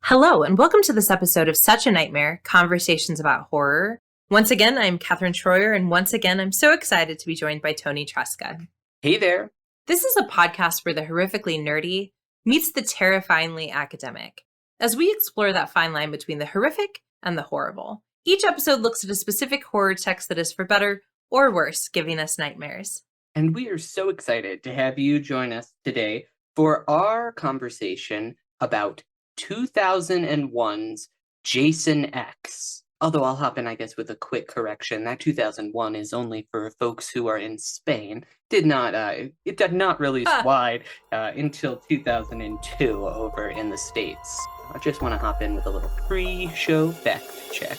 Hello, and welcome to this episode of Such a Nightmare, Conversations About Horror. Once again, I'm Katherine, and once again, I'm so excited to be joined by Toni Tresca. Hey there. This is a podcast where the horrifically nerdy meets the terrifyingly academic, as we explore that fine line between the horrific and the horrible. Each episode looks at a specific horror text that is for better or worse, giving us nightmares. And we are so excited to have you join us today for our conversation about 2001's Jason X. Although I'll hop in, I guess, with a quick correction. That 2001 is only for folks who are in Spain. It did not release wide until 2002 over in the States. I just want to hop in with a little pre-show fact check.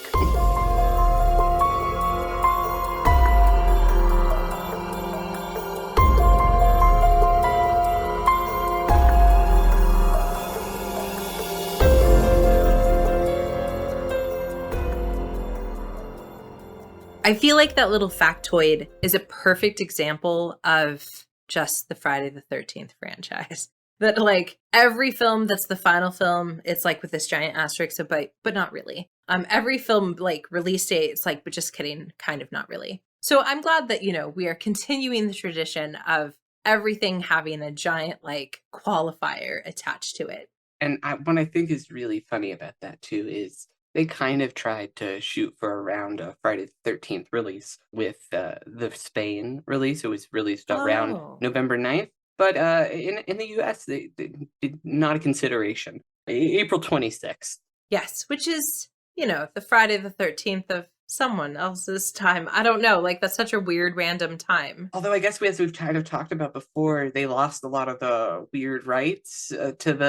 I feel like that little factoid is a perfect example of just the Friday the 13th franchise. That like every film that's the final film, it's like with this giant asterisk, so, but not really. Every film like release date, it's like, but just kidding, kind of not really. So I'm glad that, we are continuing the tradition of everything having a giant like qualifier attached to it. And what I think is really funny about that too is they kind of tried to shoot for around a Friday the 13th release with the Spain release. It was released around November 9th. But in the US, they did not a consideration. April 26th. Yes, which is, the Friday the 13th of someone else's time. I don't know. Like, that's such a weird random time. Although I guess as we've kind of talked about before, they lost a lot of the weird rights to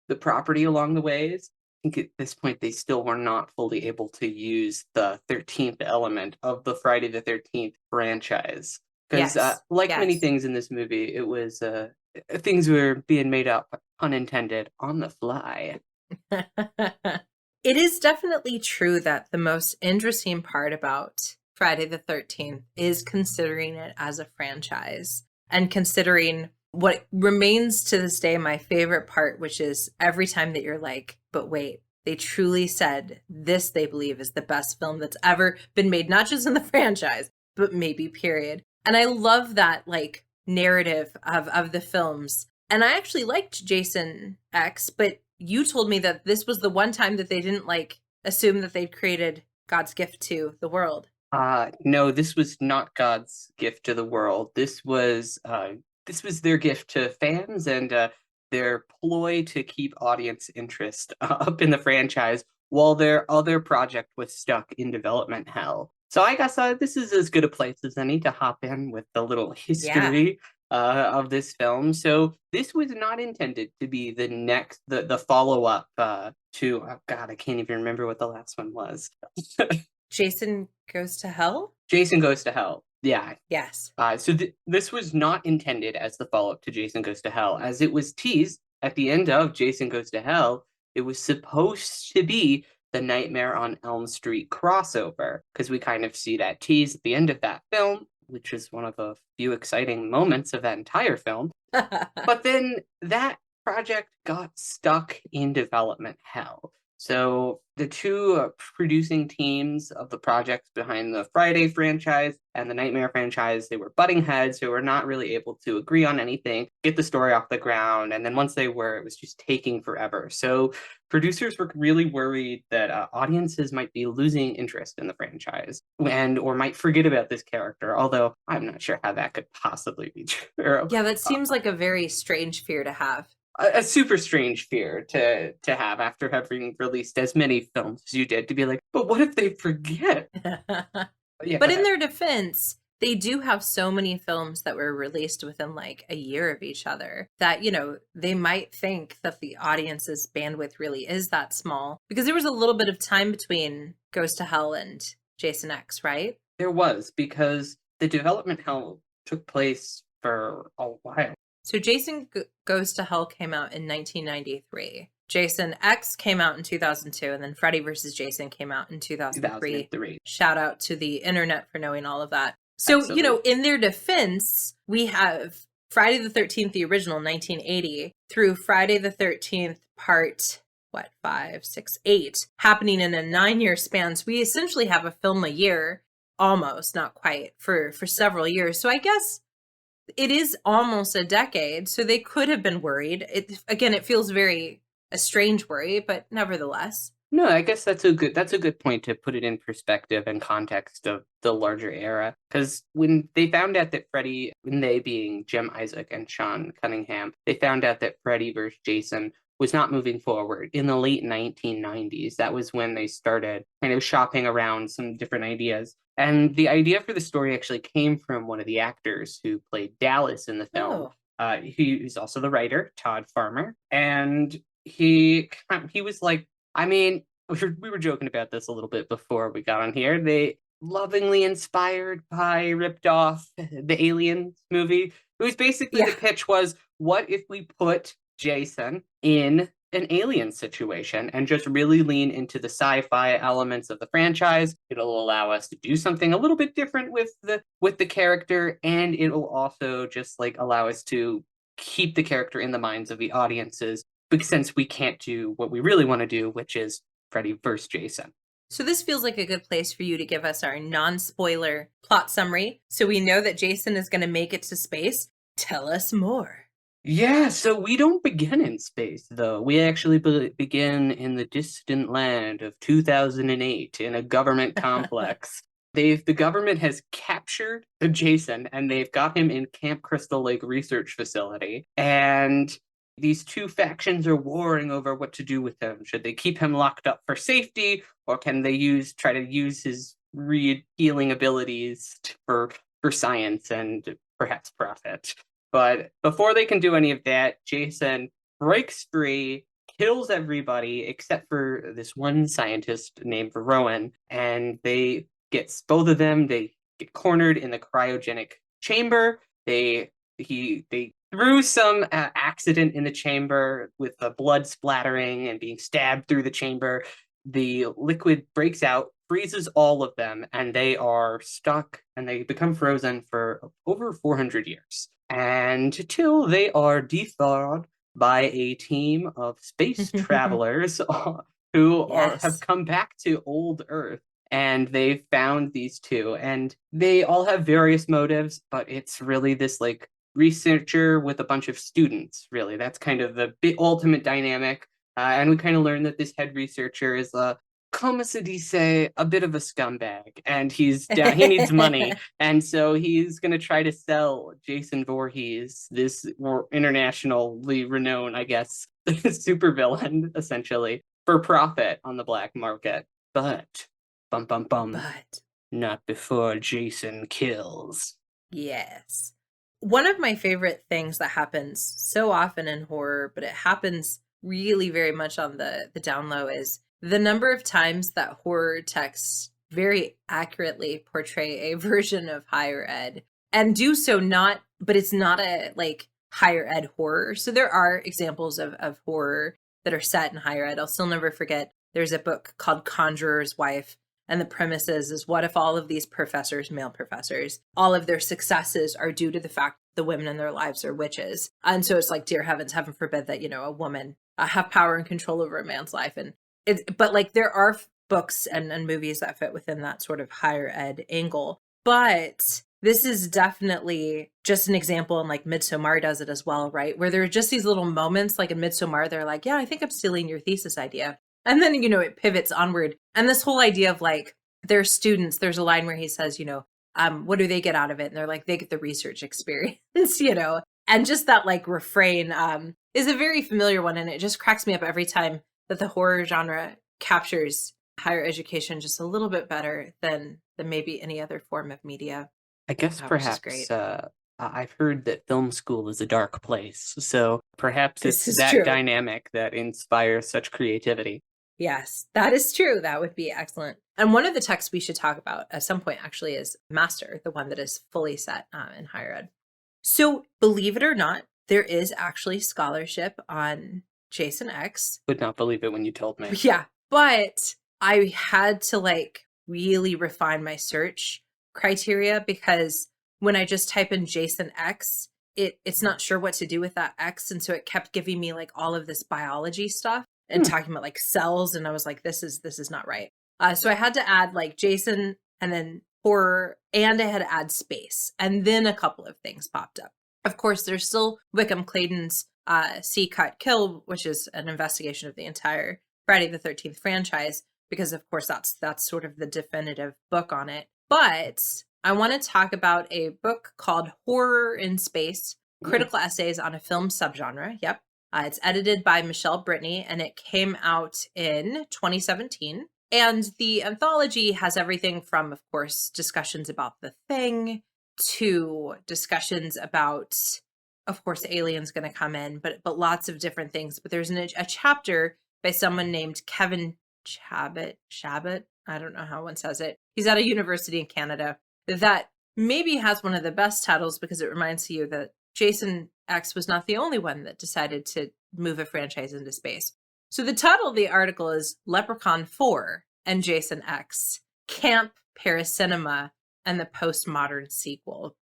the property along the ways. I think at this point they still were not fully able to use the 13th element of the Friday the 13th franchise. Because many things in this movie, it was things were being made up, pun intended, on the fly. It is definitely true that the most interesting part about Friday the 13th is considering it as a franchise and considering what remains to this day my favorite part, which is every time that you're like, but wait, they truly said this they believe is the best film that's ever been made, not just in the franchise, but maybe period. And I love that like narrative of the films. And I actually liked Jason X, but you told me that this was the one time that they didn't like assume that they'd created God's gift to the world. No, this was not God's gift to the world. This was their gift to fans and their ploy to keep audience interest up in the franchise while their other project was stuck in development hell. So I guess this is as good a place as any to hop in with the little history of this film. So this was not intended to be the follow-up to, oh God, I can't even remember what the last one was. Jason Goes to Hell? Jason Goes to Hell. Yeah. Yes. So this was not intended as the follow-up to Jason Goes to Hell. As it was teased at the end of Jason Goes to Hell, it was supposed to be the Nightmare on Elm Street crossover, because we kind of see that tease at the end of that film, which is one of the few exciting moments of that entire film. But then that project got stuck in development hell. So the two producing teams of the projects behind the Friday franchise and the Nightmare franchise, they were butting heads who were not really able to agree on anything, get the story off the ground. And then once they were, it was just taking forever. So producers were really worried that audiences might be losing interest in the franchise or might forget about this character, although I'm not sure how that could possibly be true. Yeah, that seems like a very strange fear to have. A super strange fear to have after having released as many films as you did, to be like, but what if they forget? But in their defense, they do have so many films that were released within like a year of each other that, they might think that the audience's bandwidth really is that small, because there was a little bit of time between Goes to Hell and Jason X, right? There was, because the development hell took place for a while. So Jason Goes to Hell came out in 1993. Jason X came out in 2002, and then Freddy vs. Jason came out in 2003. Shout out to the internet for knowing all of that. So, Absolutely. In their defense, we have Friday the 13th, the original 1980, through Friday the 13th, part, what, 5, 6, 8, happening in a 9-year span. So we essentially have a film a year, almost, not quite, for several years. So I guess it is almost a decade. So they could have been worried. It feels very a strange worry, but nevertheless. No, I guess that's a good point to put it in perspective and context of the larger era. Because when they found out that Freddy, when they being Jim Isaac and Sean Cunningham, they found out that Freddy versus Jason was not moving forward in the late 1990s. That was when they started kind of shopping around some different ideas. And the idea for the story actually came from one of the actors who played Dallas in the film. He's also the writer, Todd Farmer. And he was like, I mean, we were joking about this a little bit before we got on here. They lovingly inspired by, ripped off the Aliens movie. It was basically the pitch was, what if we put Jason in an alien situation and just really lean into the sci-fi elements of the franchise? It'll allow us to do something a little bit different with the character, and it'll also just like allow us to keep the character in the minds of the audiences, since we can't do what we really want to do, which is Freddy versus Jason. So this feels like a good place for you to give us our non-spoiler plot summary, so we know that Jason is going to make it to space. Tell us more. Yeah, so we don't begin in space, though. We actually begin in the distant land of 2008 in a government complex. The government has captured Jason, and they've got him in Camp Crystal Lake Research Facility. And these two factions are warring over what to do with him. Should they keep him locked up for safety, or can they try to use his healing abilities for science and perhaps profit? But before they can do any of that, Jason breaks free, kills everybody except for this one scientist named Rowan, and both of them, they get cornered in the cryogenic chamber. They through some accident in the chamber with the blood splattering and being stabbed through the chamber, the liquid breaks out, freezes all of them, and they are stuck and they become frozen for over 400 years. And until they are thawed by a team of space travelers who have come back to old Earth. And they've found these two, and they all have various motives, but it's really this like researcher with a bunch of students, really. That's kind of the ultimate dynamic. And we kind of learn that this head researcher is comme se dice, a bit of a scumbag, and he needs money, and so he's going to try to sell Jason Voorhees, this internationally renowned, I guess, supervillain, essentially, for profit on the black market. But but not before Jason kills. Yes. One of my favorite things that happens so often in horror, but it happens really very much on the down low, is the number of times that horror texts very accurately portray a version of higher ed, and do so but it's not a like higher ed horror. So there are examples of horror that are set in higher ed. I'll still never forget, there's a book called Conjurer's Wife. And the premise is what if all of these professors, male professors, all of their successes are due to the fact the women in their lives are witches? And so it's like, dear heavens, heaven forbid that, a woman have power and control over a man's life. But like there are books and movies that fit within that sort of higher ed angle. But this is definitely just an example, and like Midsommar does it as well, right? Where there are just these little moments, like in Midsommar, they're like, yeah, I think I'm stealing your thesis idea. And then, it pivots onward. And this whole idea of like, their students, there's a line where he says, what do they get out of it? And they're like, they get the research experience, and just that like refrain is a very familiar one. And it just cracks me up every time that the horror genre captures higher education just a little bit better than maybe any other form of media. I guess perhaps I've heard that film school is a dark place. So perhaps it's that true. Dynamic that inspires such creativity. Yes, that is true. That would be excellent. And one of the texts we should talk about at some point actually is Master, the one that is fully set in higher ed. So believe it or not, there is actually scholarship on Jason X. Would not believe it when you told me. Yeah, but I had to like really refine my search criteria, because when I just type in Jason X, it's not sure what to do with that X, and so it kept giving me like all of this biology stuff and talking about like cells, and I was like, this is not right. So I had to add like Jason and then horror, and I had to add space, and then a couple of things popped up. Of course, there's still Wickham Clayton's See, Cut, Kill, which is an investigation of the entire Friday the 13th franchise, because of course that's sort of the definitive book on it. But I want to talk about a book called Horror in Space, Critical Essays on a Film Subgenre. Yep. It's edited by Michelle Brittany, and it came out in 2017. And the anthology has everything from, of course, discussions about The Thing to discussions about, of course, aliens going to come in, but lots of different things. But there's a chapter by someone named Kevin Shabbat. I don't know how one says it. He's at a university in Canada that maybe has one of the best titles, because it reminds you that Jason X was not the only one that decided to move a franchise into space. So the title of the article is Leprechaun 4 and Jason X, Camp Paracinema and the Postmodern Sequel.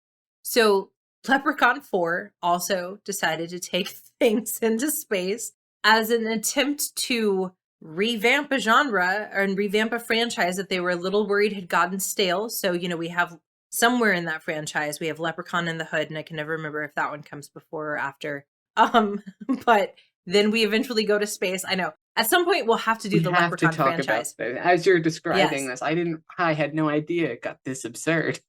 So Leprechaun 4 also decided to take things into space as an attempt to revamp a genre and revamp a franchise that they were a little worried had gotten stale. So, we have somewhere in that franchise, we have Leprechaun in the Hood, and I can never remember if that one comes before or after. But then we eventually go to space. I know. At some point, we'll have to do the Leprechaun franchise. As you're describing this, I had no idea it got this absurd.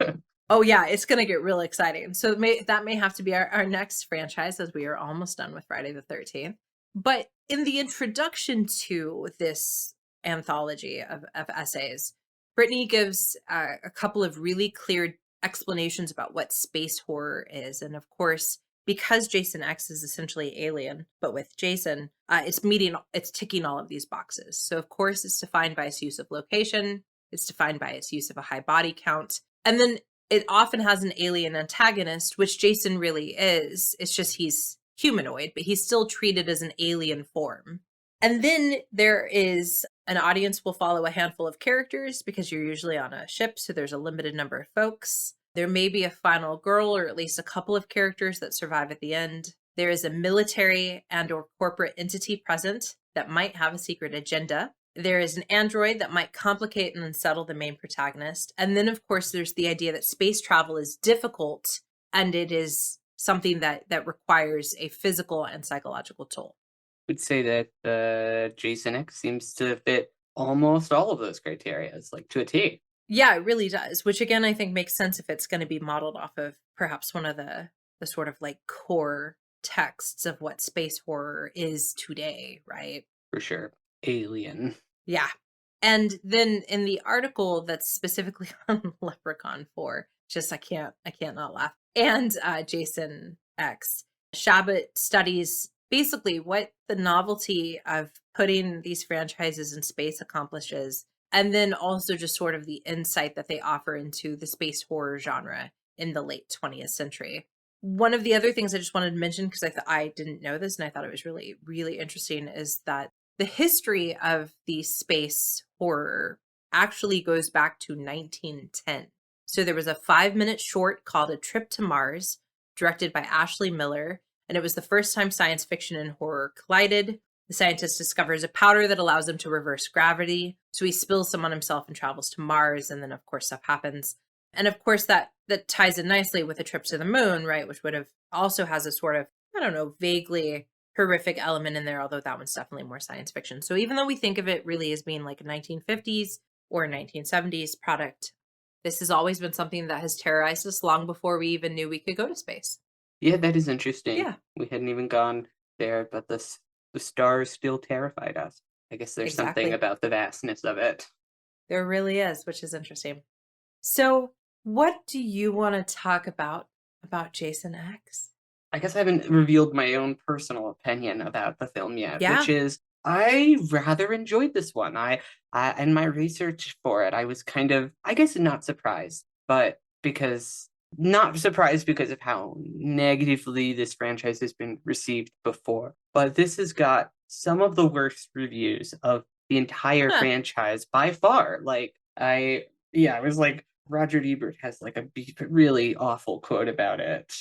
Oh, yeah, it's going to get real exciting. So that may have to be our next franchise, as we are almost done with Friday the 13th. But in the introduction to this anthology of essays, Brittany gives a couple of really clear explanations about what space horror is. And of course, because Jason X is essentially Alien, but with Jason, it's ticking all of these boxes. So of course, it's defined by its use of location. It's defined by its use of a high body count. And then it often has an alien antagonist, which Jason really is. It's just he's humanoid, but he's still treated as an alien form. And then there is an audience will follow a handful of characters, because you're usually on a ship, so there's a limited number of folks. There may be a final girl, or at least a couple of characters that survive at the end. There is a military and or corporate entity present that might have a secret agenda. There is an android that might complicate and unsettle the main protagonist. And then, of course, there's the idea that space travel is difficult, and it is something that requires a physical and psychological toll. I would say that Jason X seems to fit almost all of those criteria, like to a T. Yeah, it really does, which again, I think makes sense if it's going to be modeled off of perhaps one of the sort of like core texts of what space horror is today, right? For sure. Alien. Yeah. And then in the article that's specifically on Leprechaun 4, just I can't not laugh, and Jason X, Shabbat studies basically what the novelty of putting these franchises in space accomplishes, and then also just sort of the insight that they offer into the space horror genre in the late 20th century. One of the other things I just wanted to mention, because I didn't know this and I thought it was really, really interesting, is that the history of the space horror actually goes back to 1910. So there was a 5-minute short called A Trip to Mars, directed by Ashley Miller, and it was the first time science fiction and horror collided. The scientist discovers a powder that allows him to reverse gravity. So he spills some on himself and travels to Mars, and then of course stuff happens. And of course that ties in nicely with A Trip to the Moon, right? Which would have also has a sort of, I don't know, vaguely horrific element in there, although that one's definitely more science fiction. So even though we think of it really as being like a 1950s or 1970s product, this has always been something that has terrorized us long before we even knew we could go to space. Yeah, that is interesting. Yeah. We hadn't even gone there, but the stars still terrified us. I guess there's something about the vastness of it. There really is, which is interesting. So what do you want to talk about Jason X? I guess I haven't revealed my own personal opinion about the film yet, Yeah. which is I rather enjoyed this one. I in my research for it, I was kind of, I guess, not surprised, but not surprised because of how negatively this franchise has been received before. But this has got some of the worst reviews of the entire franchise by far. I was like, Roger Ebert has like a really awful quote about it.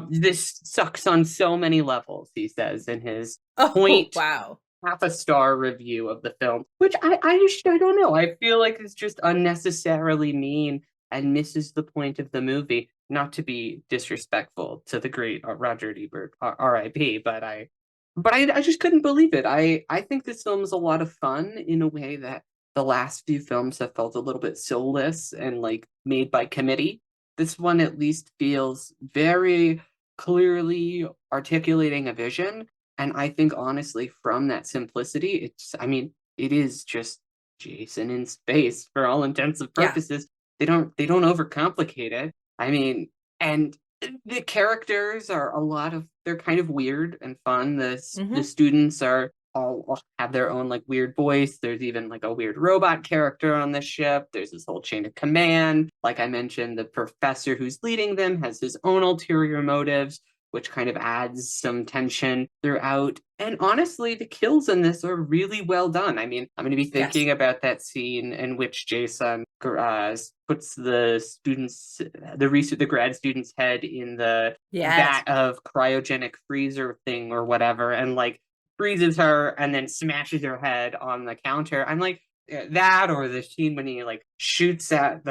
This sucks on so many levels, he says in his Oh, point wow. half a star review of the film, which I don't know. I feel like it's just unnecessarily mean and misses the point of the movie. Not to be disrespectful to the great Roger Ebert, R.I.P. But I just couldn't believe it. I think this film is a lot of fun in a way that the last few films have felt a little bit soulless and like made by committee. This one at least feels very clearly articulating a vision, and I think honestly, from that simplicity, it is just Jason in space for all intents and Yeah. purposes. They don't overcomplicate it. I mean, and the characters are they're kind of weird and fun. The Hmm. students are all have their own like weird voice. There's even like a weird robot character on the ship. There's this whole chain of command. Like I mentioned, the professor who's leading them has his own ulterior motives, which kind of adds some tension throughout. And honestly, the kills in this are really well done. I mean, I'm going to be Yes. thinking about that scene in which Jason puts the grad student's head in the Yes. vat of cryogenic freezer thing or whatever, and like freezes her and then smashes her head on the counter. I'm like, that, or the scene when he like shoots at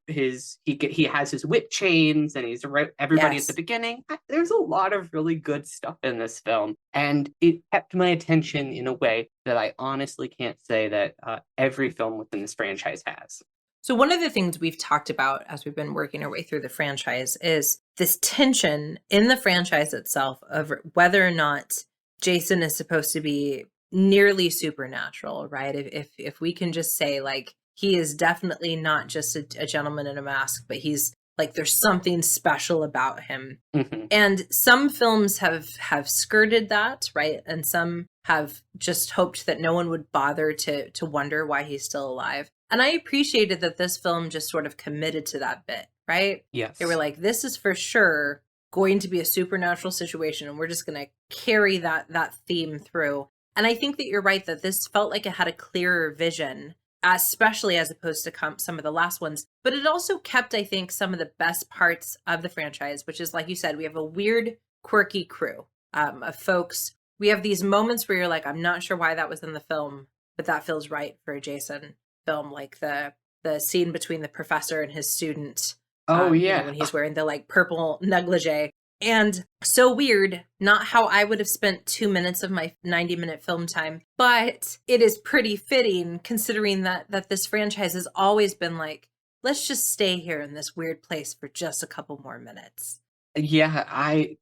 he has his whip chains and he's right everybody at the Yes. beginning. There's a lot of really good stuff in this film, and it kept my attention in a way that I honestly can't say that every film within this franchise has. So, one of the things we've talked about as we've been working our way through the franchise is this tension in the franchise itself of whether or not Jason is supposed to be nearly supernatural, right? If we can just say like he is definitely not just a gentleman in a mask, but he's like there's something special about him. Mm-hmm. And some films have skirted that, right? And some have just hoped that no one would bother to wonder why he's still alive. And I appreciated that this film just sort of committed to that bit, right? They were Yes. like, this is for sure going to be a supernatural situation, and we're just going to carry that theme through. And I think that you're right that this felt like it had a clearer vision, especially as opposed to some of the last ones. But it also kept, I think, some of the best parts of the franchise, which is, like you said, we have a weird, quirky crew of folks. We have these moments where you're like, I'm not sure why that was in the film, but that feels right for a Jason film, like the scene between the professor and his student, Oh when yeah. he's wearing the like purple negligee. And so weird, not how I would have spent 2 minutes of my 90-minute film time, but it is pretty fitting considering that this franchise has always been like, let's just stay here in this weird place for just a couple more minutes. Yeah,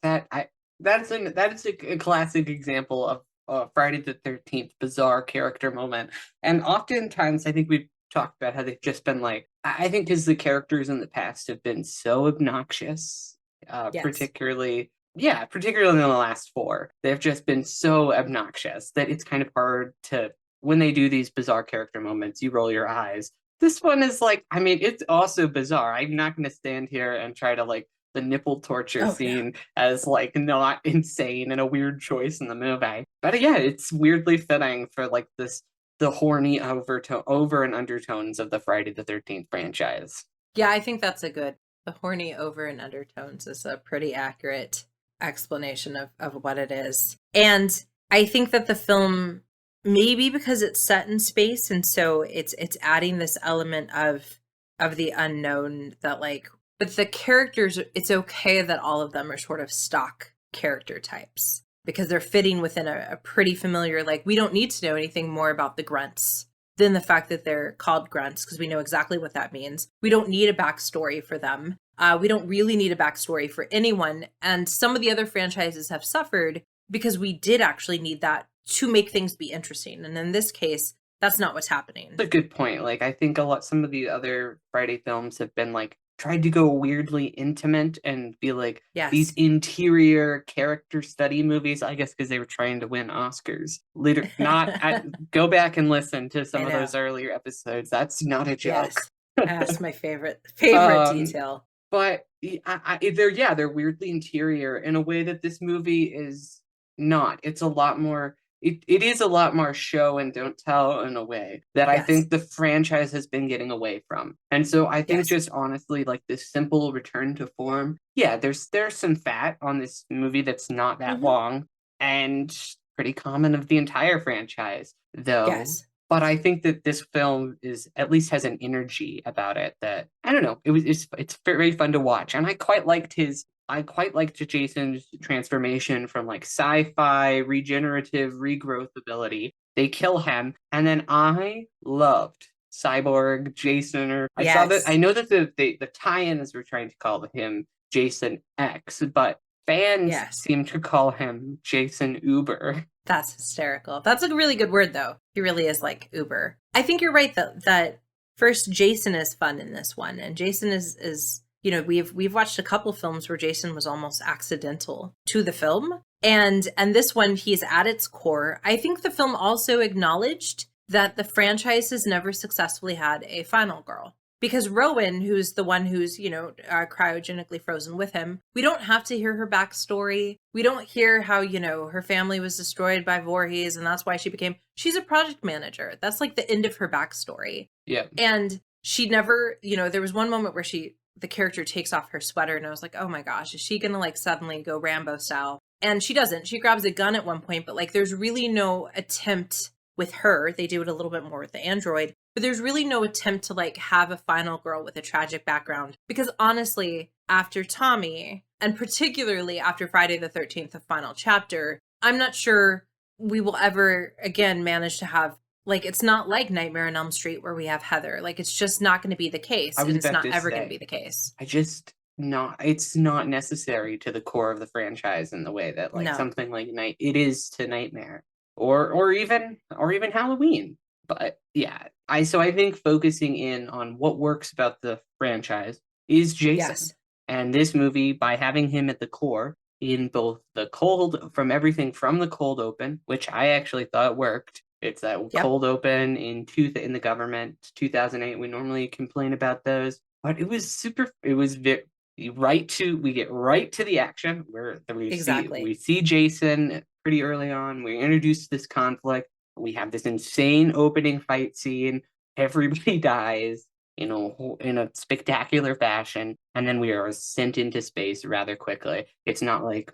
that is a classic example of Friday the 13th bizarre character moment. And oftentimes, I think we've talked about how they've just been like, I think because the characters in the past have been so obnoxious, Yes. particularly in the last four, they've just been so obnoxious that it's kind of hard to, when they do these bizarre character moments, you roll your eyes. This one is like, I mean, it's also bizarre. I'm not going to stand here and try to like the nipple torture Oh, yeah. scene as like not insane and a weird choice in the movie. But yeah, it's weirdly fitting for like the horny over and undertones of the Friday the 13th franchise. Yeah, I think that's the horny over and undertones is a pretty accurate explanation of what it is. And I think that the film, maybe because it's set in space and so it's adding this element of the unknown that like, but the characters, it's okay that all of them are sort of stock character types because they're fitting within a pretty familiar, like we don't need to know anything more about the grunts than the fact that they're called grunts because we know exactly what that means. We don't need a backstory for them. We don't really need a backstory for anyone. And some of the other franchises have suffered because we did actually need that to make things be interesting. And in this case, that's not what's happening. That's a good point. Like I think some of the other Friday films have been like tried to go weirdly intimate and be like these Yes. interior character study movies. I guess because they were trying to win Oscars. Later, not I go back and listen to some of know. those earlier episodes. That's not a joke. Yes. That's my favorite um, detail. but they're weirdly interior in a way that this movie is not. It's a lot more. it is a lot more show and don't tell in a way that I Yes. think the franchise has been getting away from. And so I think Yes. just honestly, like this simple return to form, yeah, there's some fat on this movie that's not that Hmm. long and pretty common of the entire franchise, though. Yes. But I think that this film is at least has an energy about it that I don't know. It's very fun to watch, and I quite liked Jason's transformation from like sci-fi, regenerative, regrowth ability. They kill him, and then I loved Cyborg Jason. Or I saw that I Yes. know that the tie-ins were trying to call him Jason X, but fans Yes. seem to call him Jason Uber. That's hysterical. That's a really good word, though. He really is like Uber. I think you're right that first Jason is fun in this one, and Jason is we've watched a couple films where Jason was almost accidental to the film, and this one he's at its core. I think the film also acknowledged that the franchise has never successfully had a final girl. Because Rowan, who's the one who's, cryogenically frozen with him, we don't have to hear her backstory. We don't hear how, her family was destroyed by Voorhees and that's why she's a project manager. That's like the end of her backstory. Yeah. And she never, there was one moment where the character takes off her sweater and I was like, oh my gosh, is she going to like suddenly go Rambo style? And she doesn't. She grabs a gun at one point, but like there's really no attempt with her. They do it a little bit more with the android, but there's really no attempt to like have a final girl with a tragic background. Because honestly, after Tommy, and particularly after Friday the 13th, the final chapter, I'm not sure we will ever again manage to have, like, it's not like Nightmare on Elm Street where we have Heather. Like, it's just not going to be the case. I was And it's about not to ever going to say, be the case. it's not necessary to the core of the franchise in the way that like No. something like it is to Nightmare or even Halloween. But yeah, I think focusing in on what works about the franchise is Jason. Yes. And this movie, by having him at the core in both from everything from the cold open, which I actually thought worked. It's that Yep. cold open in the government 2008. We normally complain about those, but it was super. It was we get right to the action where Exactly. we see Jason pretty early on. We introduce this conflict. We have this insane opening fight scene. Everybody dies in a spectacular fashion, and then we are sent into space rather quickly. It's not like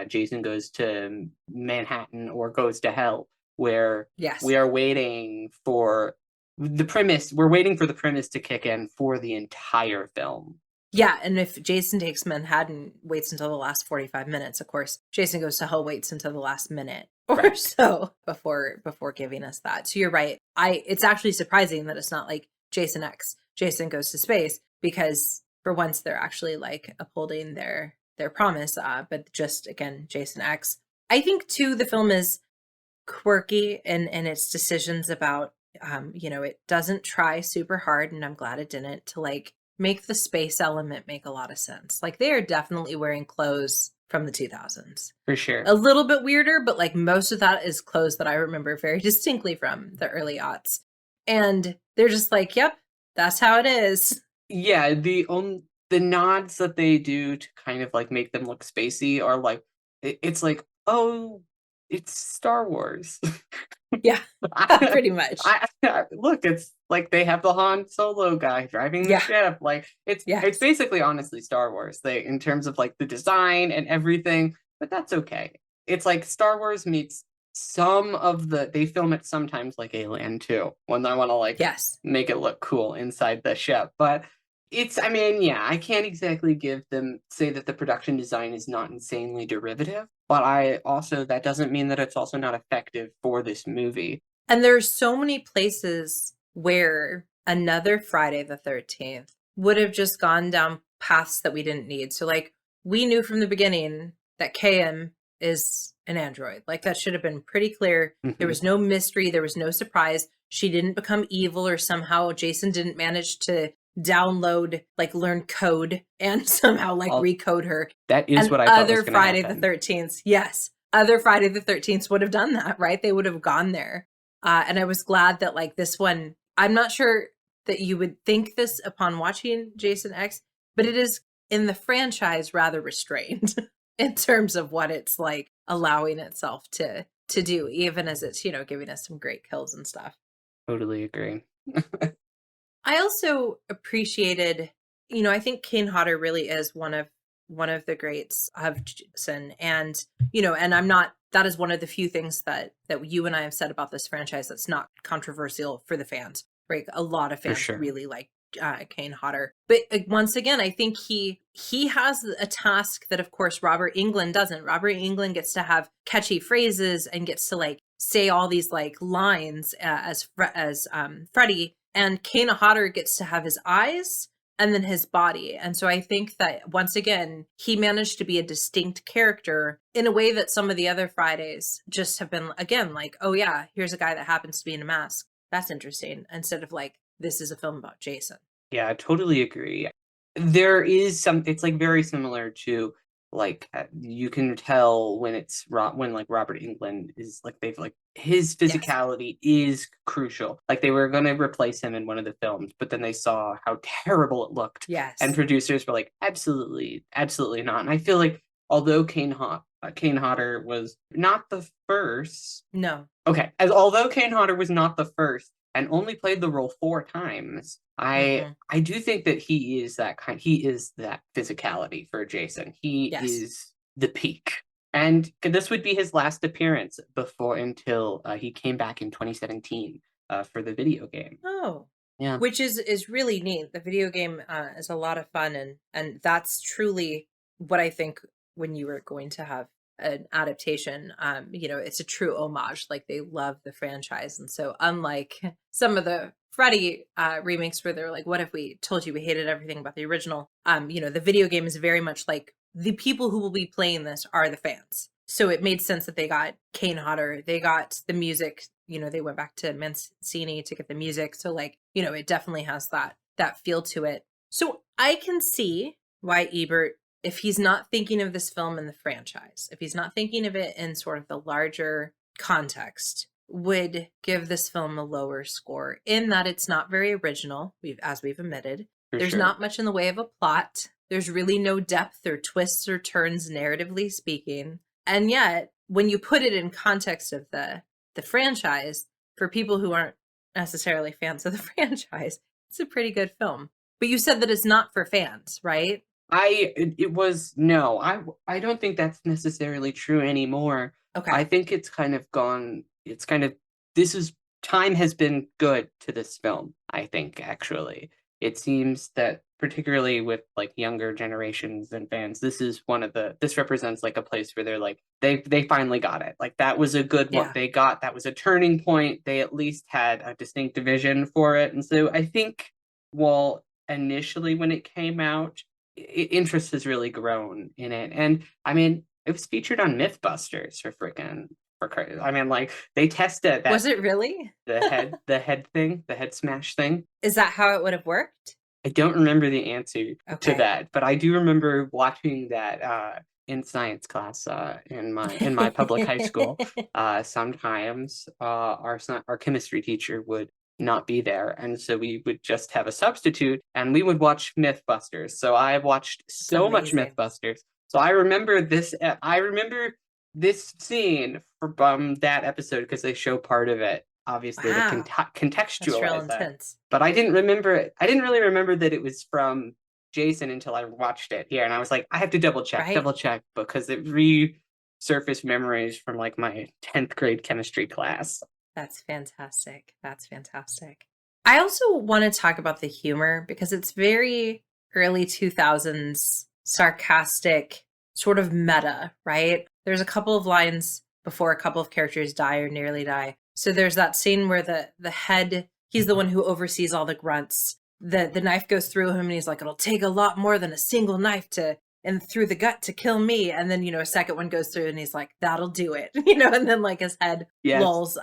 Jason goes to Manhattan or goes to hell, where Yes. we are waiting for the premise. We're waiting for the premise to kick in for the entire film. Yeah, and if Jason Takes Manhattan waits until the last 45 minutes, of course, Jason Goes to Hell waits until the last minute or Right. so before giving us that. So you're right. It's actually surprising that it's not like Jason X, Jason Goes to Space, because for once they're actually like upholding their promise, but just again, Jason X. I think too the film is quirky in its decisions about it doesn't try super hard, and I'm glad it didn't, to like make the space element make a lot of sense. Like they are definitely wearing clothes from the 2000s. For sure. A little bit weirder, but like most of that is clothes that I remember very distinctly from the early aughts. And they're just like, yep, that's how it is. Yeah, the nods that they do to kind of like make them look spacey are like it's like, oh, it's Star Wars. Yeah, pretty much. Look, it's like they have the Han Solo guy driving the Yeah. ship. Like it's Yes. basically honestly Star Wars. They in terms of like the design and everything, but that's okay. It's like Star Wars meets they film it sometimes like Alien too, when they want to like Yes. make it look cool inside the ship. But I mean, yeah, I can't exactly say that the production design is not insanely derivative, but that doesn't mean that it's also not effective for this movie. And there's so many places where another Friday the 13th would have just gone down paths that we didn't need. So like we knew from the beginning that KM is an android. Like that should have been pretty clear. Mm-hmm. There was no mystery. There was no surprise. She didn't become evil, or somehow Jason didn't manage to learn code and somehow recode her. That is what I thought was other going Friday to happen. the 13th. Yes. Other Friday the 13th would have done that, right? They would have gone there. And I was glad that like this one, I'm not sure that you would think this upon watching Jason X, but it is in the franchise rather restrained in terms of what it's like allowing itself to to do, even as it's, giving us some great kills and stuff. Totally agree. I also appreciated, I think Kane Hodder really is one of the greats of Jason, and and that is one of the few things that you and I have said about this franchise that's not controversial for the fans. Right, a lot of For fans sure. really like Kane Hodder, but once again, I think he has a task that, of course, Robert Englund doesn't. Robert Englund gets to have catchy phrases and gets to like say all these like lines as Freddy, and Kane Hodder gets to have his eyes and then his body. And so I think that once again, he managed to be a distinct character in a way that some of the other Fridays just have been, again, like, oh yeah, here's a guy that happens to be in a mask. That's interesting. Instead of like, this is a film about Jason. Yeah, I totally agree. There is it's like very similar to like you can tell when when like Robert Englund is like they've like his Yes. physicality is crucial. Like they were going to replace him in one of the films, but then they saw how terrible it looked. Yes. And producers were like, absolutely, absolutely not. And I feel like although Kane Hodder was not the first. No. Okay, although Kane Hodder was not the first and only played the role 4 times, I do think that he is that physicality for Jason. He Yes. is the peak. And this would be his last appearance until he came back in 2017 for the video game. Oh. Yeah. Which is really neat. The video game is a lot of fun, and that's truly what I think when you were going to have an adaptation. It's a true homage. Like, they love the franchise, and so unlike some of the Freddy remakes where they're like, "What if we told you we hated everything about the original?" The video game is very much like the people who will be playing this are the fans. So it made sense that they got Kane Hodder, they got the music. They went back to Mancini to get the music. So like, it definitely has that feel to it. So I can see why Ebert, if he's not thinking of this film in the franchise, if he's not thinking of it in sort of the larger context, would give this film a lower score, in that it's not very original, as we've admitted. There's sure. not much in the way of a plot. There's really no depth or twists or turns, narratively speaking. And yet, when you put it in context of the franchise, for people who aren't necessarily fans of the franchise, it's a pretty good film. But you said that it's not for fans, right? I don't think that's necessarily true anymore. Okay. I think it's kind of gone. Time has been good to this film. I think actually, it seems that particularly with like younger generations and fans, this represents like a place where they're like they finally got it. Like that was a good one. They got that was a turning point. They at least had a distinct vision for it, and so I think initially when it came out, interest has really grown in it. And I mean, it was featured on Mythbusters like they tested that. Was it really? the head smash thing? Is that how it would have worked? I don't remember the answer to that, but I do remember watching that in science class in my public high school. Sometimes our chemistry teacher would not be there, and so we would just have a substitute, and we would watch Mythbusters. So I have watched so much Mythbusters. So I remember this. I remember this scene from that episode because they show part of it, obviously, to contextualize that. But I didn't really remember that it was from Jason until I watched it here, and I was like, I have to double check because it resurfaced memories from like my 10th grade chemistry class. That's fantastic. I also want to talk about the humor because it's very early 2000s, sarcastic, sort of meta, right? There's a couple of lines before a couple of characters die or nearly die. So there's that scene where the head, he's the one who oversees all the grunts. The knife goes through him and he's like, it'll take a lot more than a single knife and through the gut to kill me. And then, a second one goes through and he's like, that'll do it, and then like his head lolls.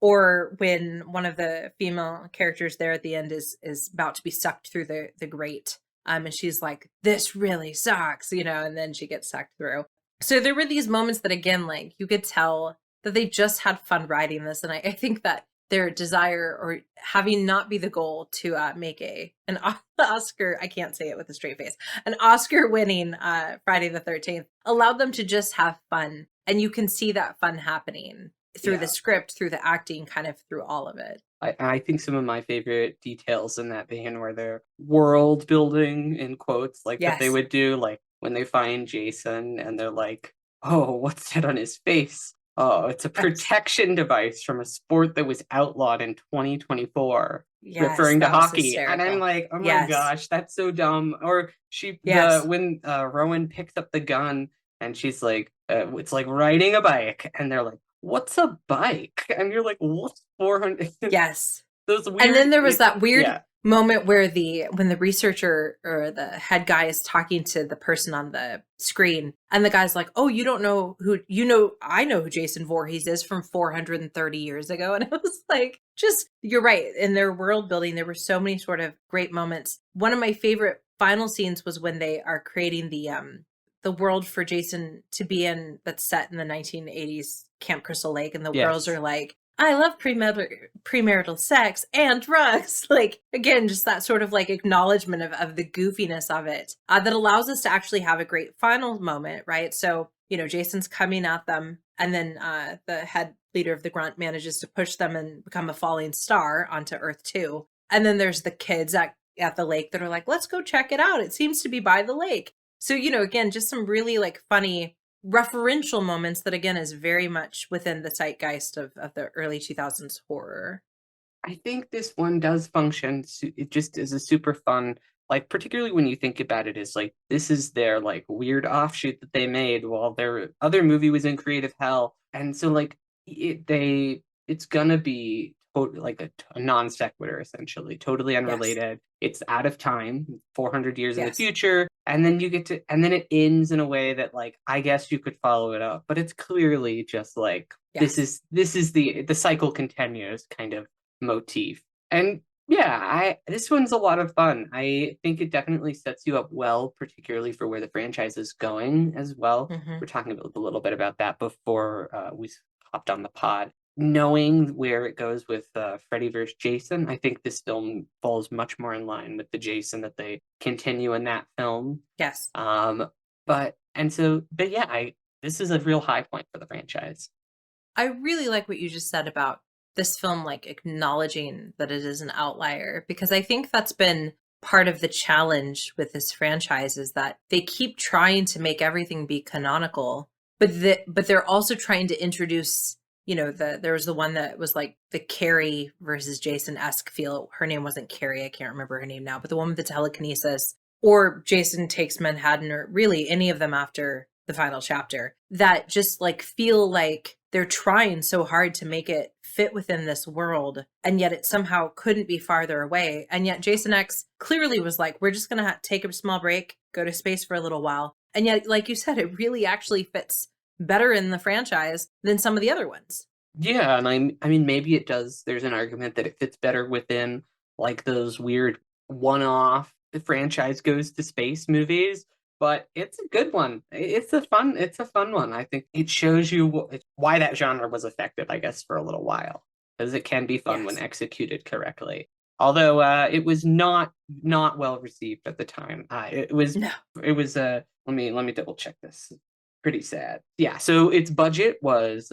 Or when one of the female characters there at the end is about to be sucked through the grate. And she's like, this really sucks, and then she gets sucked through. So there were these moments that, again, like you could tell that they just had fun writing this. And I think that their desire, or having not be the goal to make an Oscar, I can't say it with a straight face, an Oscar-winning Friday the 13th, allowed them to just have fun. And you can see that fun happening through the Yeah. script, through the acting, kind of through all of it. I think some of my favorite details in that vein were their world building, in quotes, like that they Yes. would do, like when they find Jason and they're like, oh, what's that on his face? Oh, it's a Yes. protection device from a sport that was outlawed in 2024, Yes, referring to that was hockey. And I'm hysterical. like, oh my Yes. gosh, that's so dumb. Or Yes. when Rowan picks up the gun and she's like, it's like riding a bike. And they're like, what's a bike? And you're like, what's 400? Yes. Those And weird, then there was that weird yeah, moment where when the researcher or the head guy is talking to the person on the screen, and the guy's like, "Oh, you don't know who I know who Jason Voorhees is from 430 years ago." And it was like, just you're right. In their world building, there were so many sort of great moments. One of my favorite final scenes was when they are creating the world for Jason to be in, that's set in the 1980s Camp Crystal Lake, and the girls yes. are like, I love premarital sex and drugs. Like, again, just that sort of like acknowledgement of the goofiness of it, that allows us to actually have a great final moment, right? So, Jason's coming at them, and then the head leader of the grunt manages to push them and become a falling star onto Earth 2. And then there's the kids at the lake that are like, let's go check it out. It seems to be by the lake. So, again, just some really like funny referential moments that, again, is very much within the zeitgeist of the early 2000s horror. I think this one does function. It just is a super fun, like, particularly when you think about it, as like, this is their like weird offshoot that they made while their other movie was in creative hell. And so like it's gonna be like a non sequitur, essentially, totally Yes. unrelated. It's out of time, 400 years in the Yes. future, and then and then it ends in a way that, like, I guess you could follow it up, but it's clearly just like Yes. this is the cycle continues kind of motif. And yeah, I this one's a lot of fun. I think it definitely sets you up well, particularly for where the franchise is going as well. Hmm. We're talking a little bit about that before we hopped on the pod. Knowing where it goes with Freddy versus Jason, I think this film falls much more in line with the Jason that they continue in that film. Yes. But yeah, this is a real high point for the franchise. I really like what you just said about this film, like acknowledging that it is an outlier, because I think that's been part of the challenge with this franchise, is that they keep trying to make everything be canonical, but they're also trying to introduce, there was the one that was like the Carrie versus Jason-esque feel. Her name wasn't Carrie, I can't remember her name now, but the one with the telekinesis, or Jason Takes Manhattan, or really any of them after the final chapter, that just like feel like they're trying so hard to make it fit within this world, and yet it somehow couldn't be farther away. And yet Jason X clearly was like, we're just going to take a small break, go to space for a little while. And yet, like you said, it really actually fits better in the franchise than some of the other ones. Yeah, and I mean, maybe it does. There's an argument that it fits better within like those weird one-off the franchise goes to space movies, but it's a good one. It's a fun one. I think it shows you why that genre was effective, I guess, for a little while, because it can be fun when Yes. executed correctly. Although it was not well received at the time. No. It was let me double check this. Pretty sad. Yeah, so its budget was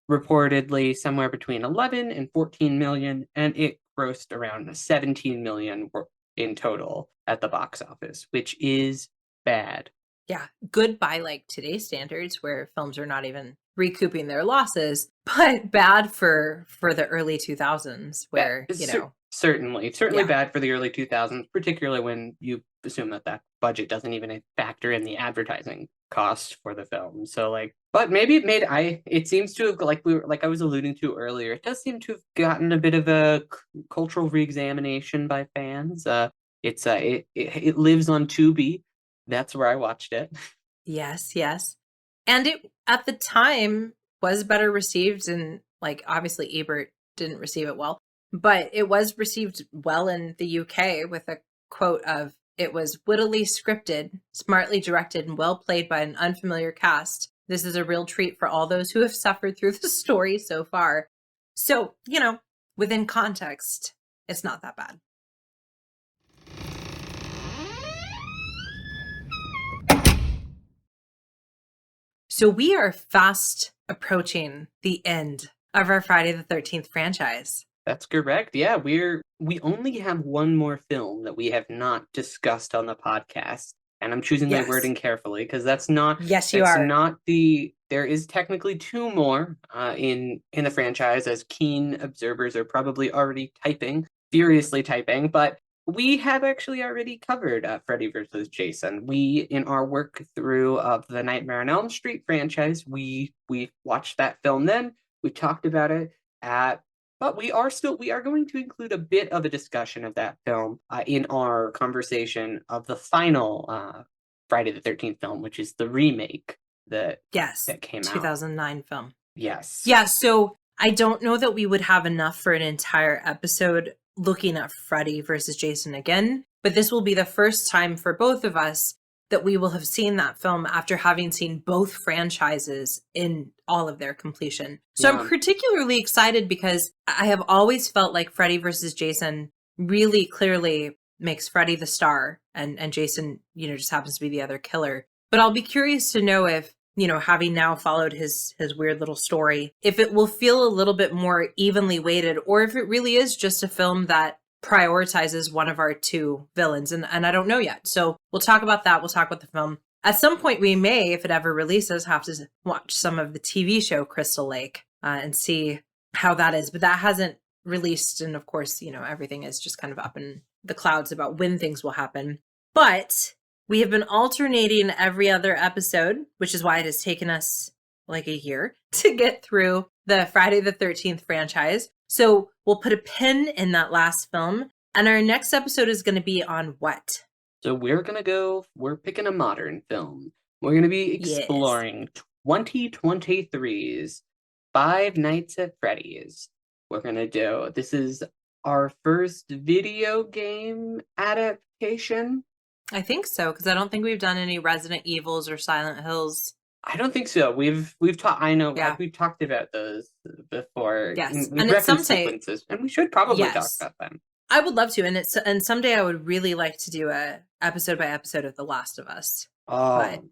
reportedly somewhere between 11 and 14 million, and it grossed around 17 million in total at the box office, which is bad. Yeah. Good by like today's standards, where films are not even recouping their losses, but bad for the early 2000s, That where, is certainly yeah. bad for the early 2000s, particularly when you assume that budget doesn't even factor in the advertising cost for the film. So like, but maybe it seems to have, like I was alluding to earlier, it does seem to have gotten a bit of a cultural reexamination by fans. It lives on Tubi. That's where I watched it. Yes, yes. And it, at the time, was better received, and like obviously Ebert didn't receive it well, but it was received well in the UK, with a quote of, it was wittily scripted, smartly directed, and well played by an unfamiliar cast. This is a real treat for all those who have suffered through the story so far. So, within context, it's not that bad. So we are fast approaching the end of our Friday the 13th franchise. That's correct. Yeah, we only have one more film that we have not discussed on the podcast. And I'm choosing my wording carefully because that's not there is technically two more in the franchise, as keen observers are probably already furiously typing, but we have actually already covered Freddy vs. Jason. We, in our work through of the Nightmare on Elm Street franchise, we watched that film then. We talked about it but we are going to include a bit of a discussion of that film in our conversation of the final Friday the 13th film, which is the remake that came 2009 out. film. Yes. Yeah, so I don't know that we would have enough for an entire episode looking at Freddy versus Jason again, but this will be the first time for both of us that we will have seen that film after having seen both franchises in all of their completion. So I'm particularly excited because I have always felt like Freddy versus Jason really clearly makes Freddy the star and Jason, just happens to be the other killer. But I'll be curious to know if, having now followed his weird little story, if it will feel a little bit more evenly weighted or if it really is just a film that prioritizes one of our two villains. And I don't know yet. So we'll talk about that. We'll talk about the film. At some point we may, if it ever releases, have to watch some of the TV show Crystal Lake and see how that is. But that hasn't released. And of course, everything is just kind of up in the clouds about when things will happen. But we have been alternating every other episode, which is why it has taken us like a year to get through the Friday the 13th franchise. So we'll put a pin in that last film. And our next episode is going to be on what? So we're picking a modern film. We're going to be exploring 2023's Five Nights at Freddy's. This is our first video game adaptation. I think so, because I don't think we've done any Resident Evils or Silent Hills. I don't think so. We've talked. I know we've talked about those before. Yes, and it's sequences, and we should probably talk about them. I would love to, and someday I would really like to do a episode by episode of The Last of Us. Oh, but,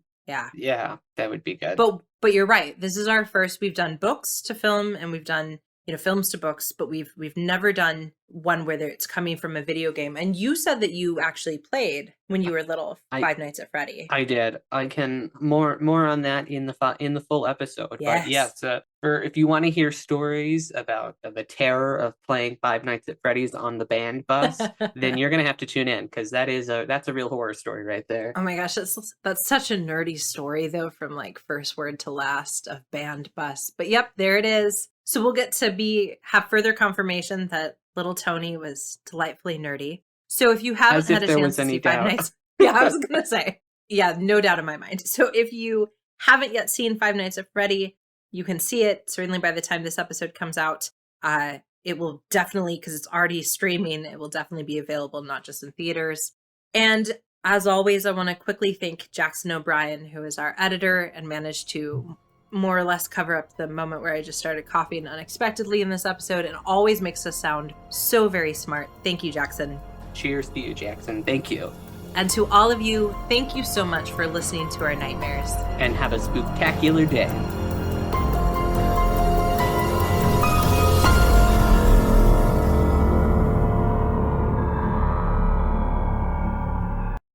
yeah, that would be good. But you're right. This is our first. We've done books to film, and we've done films to books, but we've never done one where it's coming from a video game. And you said that you actually played when you were little Five Nights at Freddy. I did. I can more on that in the full episode. Yes. But yes, if you want to hear stories about the terror of playing Five Nights at Freddy's on the band bus, then you're gonna have to tune in because that's a real horror story right there. Oh my gosh, that's such a nerdy story though, from like first word to last of band bus. But yep, there it is. So we'll get to have further confirmation that little Toni was delightfully nerdy. So if you haven't had a chance to see Five Nights, I was gonna say, no doubt in my mind. So if you haven't yet seen Five Nights at Freddy, you can see it certainly by the time this episode comes out. It will definitely, because it's already streaming, it will definitely be available not just in theaters. And as always, I want to quickly thank Jackson O'Brien, who is our editor and managed to more or less cover up the moment where I just started coughing unexpectedly in this episode and always makes us sound so very smart. Thank you, Jackson. Cheers to you, Jackson. Thank you. And to all of you, thank you so much for listening to our nightmares. And have a spooktacular day.